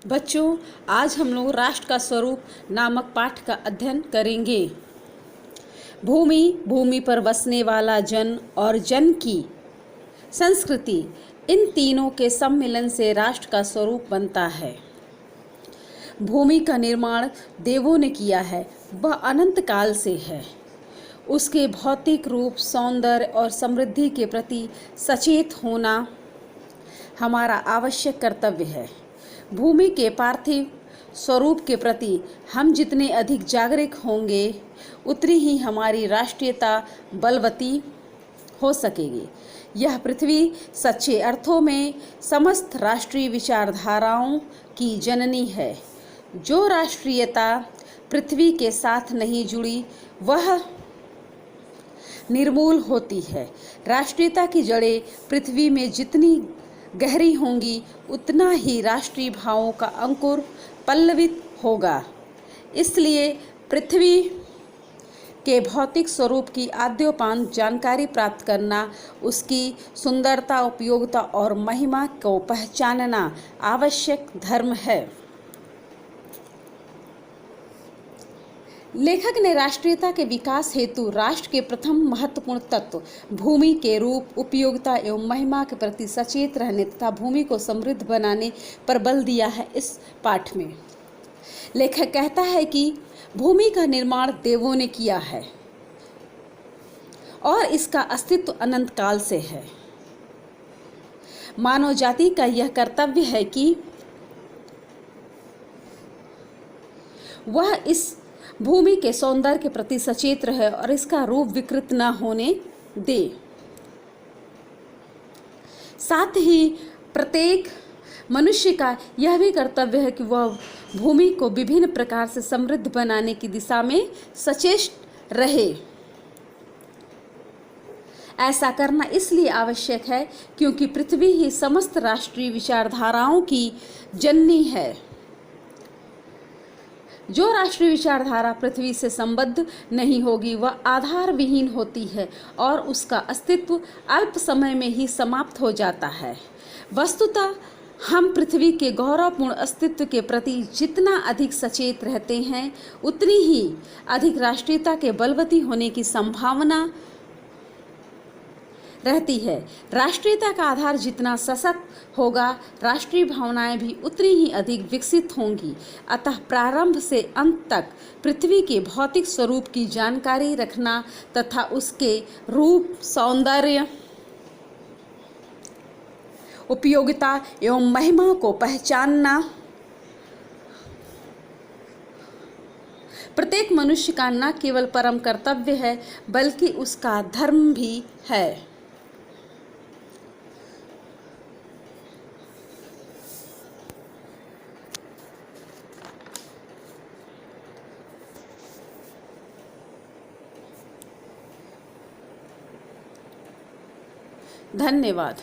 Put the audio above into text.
बच्चों, आज हम लोग राष्ट्र का स्वरूप नामक पाठ का अध्ययन करेंगे। भूमि, भूमि पर बसने वाला जन और जन की संस्कृति, इन तीनों के सम्मिलन से राष्ट्र का स्वरूप बनता है। भूमि का निर्माण देवों ने किया है, वह अनंत काल से है। उसके भौतिक रूप, सौंदर्य और समृद्धि के प्रति सचेत होना हमारा आवश्यक कर्तव्य है। भूमि के पार्थिव स्वरूप के प्रति हम जितने अधिक जागरूक होंगे, उतनी ही हमारी राष्ट्रीयता बलवती हो सकेगी। यह पृथ्वी सच्चे अर्थों में समस्त राष्ट्रीय विचारधाराओं की जननी है। जो राष्ट्रीयता पृथ्वी के साथ नहीं जुड़ी, वह निर्मूल होती है। राष्ट्रीयता की जड़ें पृथ्वी में जितनी गहरी होंगी, उतना ही राष्ट्रीय भावों का अंकुर पल्लवित होगा। इसलिए पृथ्वी के भौतिक स्वरूप की आद्योपांत जानकारी प्राप्त करना, उसकी सुंदरता, उपयोगिता और महिमा को पहचानना आवश्यक धर्म है। लेखक ने राष्ट्रीयता के विकास हेतु राष्ट्र के प्रथम महत्वपूर्ण तत्व भूमि के रूप, उपयोगिता एवं महिमा के प्रति सचेत रहने तथा भूमि को समृद्ध बनाने पर बल दिया है। इस पाठ में लेखक कहता है कि भूमि का निर्माण देवों ने किया है और इसका अस्तित्व अनंत काल से है। मानव जाति का यह कर्तव्य है कि वह इस भूमि के सौंदर्य के प्रति सचेत रहे और इसका रूप विकृत न होने दे। साथ ही प्रत्येक मनुष्य का यह भी कर्तव्य है कि वह भूमि को विभिन्न प्रकार से समृद्ध बनाने की दिशा में सचेत रहे। ऐसा करना इसलिए आवश्यक है क्योंकि पृथ्वी ही समस्त राष्ट्रीय विचारधाराओं की जननी है। जो राष्ट्रीय विचारधारा पृथ्वी से संबद्ध नहीं होगी, वह आधार विहीन होती है और उसका अस्तित्व अल्प समय में ही समाप्त हो जाता है। वस्तुतः हम पृथ्वी के गौरवपूर्ण अस्तित्व के प्रति जितना अधिक सचेत रहते हैं, उतनी ही अधिक राष्ट्रीयता के बलवती होने की संभावना रहती है। राष्ट्रीयता का आधार जितना सशक्त होगा, राष्ट्रीय भावनाएं भी उतनी ही अधिक विकसित होंगी। अतः प्रारंभ से अंत तक पृथ्वी के भौतिक स्वरूप की जानकारी रखना तथा उसके रूप, सौंदर्य, उपयोगिता एवं महिमा को पहचानना प्रत्येक मनुष्य का न केवल परम कर्तव्य है, बल्कि उसका धर्म भी है। धन्यवाद।